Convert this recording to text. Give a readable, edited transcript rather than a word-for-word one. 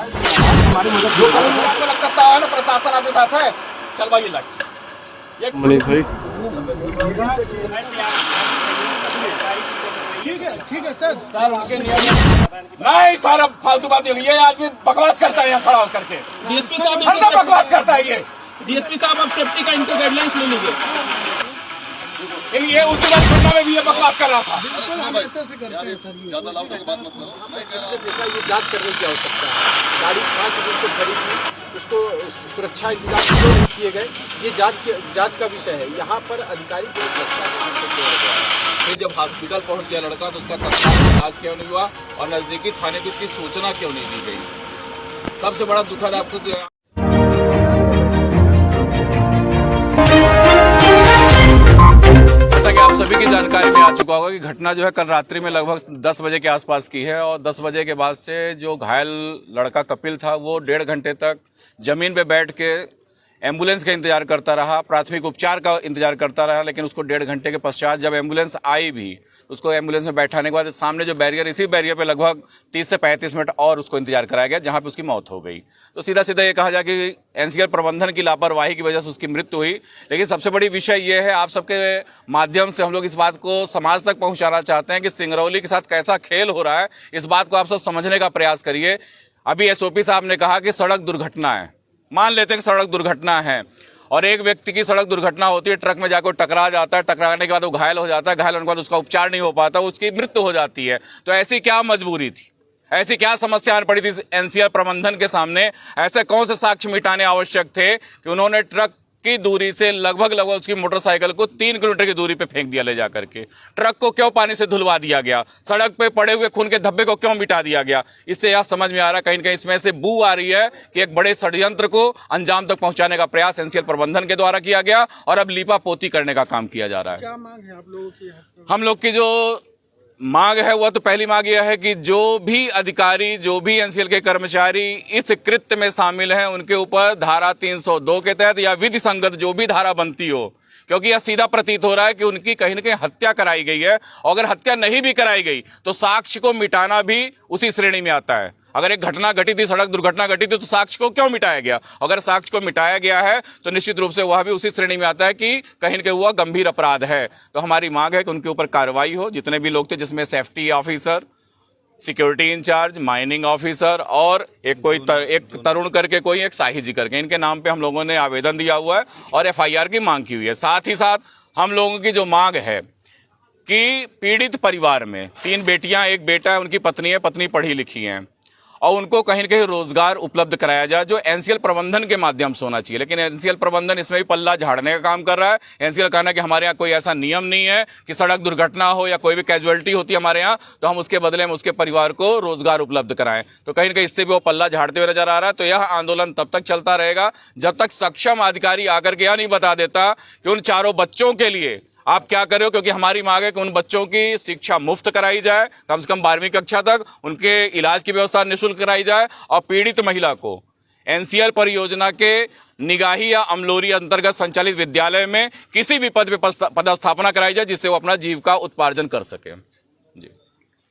हमारी मदद आपको लगता है ना प्रशासन आपके साथ है, चलवाइए लाठी। मनीष भाई ठीक है सर। सर उनके नियम नहीं सर, अब फालतू बात नहीं, ये आदमी बकवास करता है यहाँ खड़ा होकर के, डीएसपी साहब हरदम बकवास करता है ये। डीएसपी साहब आप सेफ्टी का इनको गाइडलाइंस ले लीजिए। लेकिन ये उस दिन घटना में भी ये बकवास कर रहा था। ज्यादा लाउड होकर बात मत करो। इसने देखा ये जांच करने की आवश्यकता है। गाड़ी 5 दिन से खड़ी थी, उसको सुरक्षा इंतजाम क्यों नहीं किए गए, ये जांच का विषय है। यहाँ पर अधिकारी को फिर जब हॉस्पिटल पहुंच गया लड़का तो उसका तत्काल इलाज क्यों नहीं हुआ और नजदीकी थाने को इसकी सूचना क्यों नहीं दी गई। सबसे बड़ा दुखद आपको जैसा कि आप सभी की जानकारी में आ चुका होगा कि घटना जो है कल रात्रि में लगभग 10 बजे के आसपास की है और 10 बजे के बाद से जो घायल लड़का कपिल था वो 1.5 घंटे तक जमीन पे बैठ के एम्बुलेंस का इंतजार करता रहा, प्राथमिक उपचार का इंतजार करता रहा। लेकिन उसको 1.5 घंटे के पश्चात जब एम्बुलेंस आई भी, उसको एम्बुलेंस में बैठाने के बाद सामने जो बैरियर, इसी बैरियर पे लगभग 30 से 35 मिनट और उसको इंतजार कराया गया, जहां पे उसकी मौत हो गई। तो सीधा सीधा ये कहा जाए कि एनसीआर प्रबंधन की लापरवाही की वजह से उसकी मृत्यु हुई। लेकिन सबसे बड़ी विषय ये है, आप सबके माध्यम से हम लोग इस बात को समाज तक पहुंचाना चाहते हैं कि सिंगरौली के साथ कैसा खेल हो रहा है, इस बात को आप सब समझने का प्रयास करिए। अभी एसओपी साहब ने कहा कि सड़क दुर्घटना है, मान लेते हैं कि सड़क दुर्घटना है और एक व्यक्ति की सड़क दुर्घटना होती है, ट्रक में जाकर टकरा जाता है, टकराने के बाद वो घायल हो जाता है, घायल होने के बाद उसका उपचार नहीं हो पाता, उसकी मृत्यु हो जाती है। तो ऐसी क्या मजबूरी थी, ऐसी क्या समस्या आन पड़ी थी एनसीआर प्रबंधन के सामने? ऐसे कौन से साक्ष्य मिटाने आवश्यक थे कि उन्होंने ट्रक की दूरी से लगभग उसकी मोटरसाइकिल को 3 किलोमीटर की दूरी पे फेंक दिया ले जाकर के? ट्रक को क्यों पानी से धुलवा दिया गया? सड़क पे पड़े हुए खून के धब्बे को क्यों मिटा दिया गया? इससे यह समझ में आ रहा है कहीं न कहीं इसमें से बू आ रही है कि एक बड़े षड्यंत्र को अंजाम तक पहुंचाने का प्रयास एनसीआर प्रबंधन के द्वारा किया गया और अब लीपा पोती करने का काम किया जा रहा है। क्या मांग है आप लोगों की? हम लोग की जो मांग है वह तो पहली मांग यह है कि जो भी अधिकारी, जो भी एनसीएल के कर्मचारी इस कृत्य में शामिल हैं, उनके ऊपर धारा 302 के तहत या विधि संगत जो भी धारा बनती हो, क्योंकि यह सीधा प्रतीत हो रहा है कि उनकी कहीं न कहीं हत्या कराई गई है। और अगर हत्या नहीं भी कराई गई तो साक्ष्य को मिटाना भी उसी श्रेणी में आता है। अगर एक घटना घटी थी, सड़क दुर्घटना घटी थी, तो साक्ष्य को क्यों मिटाया गया? अगर साक्ष्य को मिटाया गया है तो निश्चित रूप से वह भी उसी श्रेणी में आता है कि कहीं न कहीं हुआ गंभीर अपराध है। तो हमारी मांग है कि उनके ऊपर कार्रवाई हो। जितने भी लोग थे, जिसमें safety officer, security in charge, mining officer और एक तरुण करके कोई, एक साही जी करके, इनके नाम पे हम लोगों ने आवेदन दिया हुआ है और एफआईआर की मांग की हुई है। साथ ही साथ हम लोगों की जो मांग है कि पीड़ित परिवार में 3 बेटियां, 1 बेटा है, उनकी पत्नी है, पत्नी पढ़ी लिखी है और उनको कहीं न कहीं रोजगार उपलब्ध कराया जाए, जो एनसीएल प्रबंधन के माध्यम से होना चाहिए। लेकिन एनसीएल प्रबंधन इसमें भी पल्ला झाड़ने का काम कर रहा है। एनसीएल कहना कि हमारे यहाँ कोई ऐसा नियम नहीं है कि सड़क दुर्घटना हो या कोई भी कैजुअलिटी होती है हमारे यहाँ तो हम उसके बदले में उसके परिवार को रोजगार उपलब्ध कराएं। तो कहीं न कहीं इससे भी वो पल्ला झाड़ते हुए नजर आ रहा है। तो यह आंदोलन तब तक चलता रहेगा जब तक सक्षम अधिकारी आकर के यह नहीं बता देता कि उन 4 बच्चों के लिए आप क्या कर रहे हो। क्योंकि हमारी मांग है कि उन बच्चों की शिक्षा मुफ्त कराई जाए, कम से कम 12वीं कक्षा तक उनके इलाज की व्यवस्था निःशुल्क कराई जाए और पीड़ित महिला को एनसीआर परियोजना के निगाही या अमलोरी अंतर्गत संचालित विद्यालय में किसी भी पद पे पदस्थापना कराई जाए, जिससे वो अपना जीविका उत्पार्जन कर सके।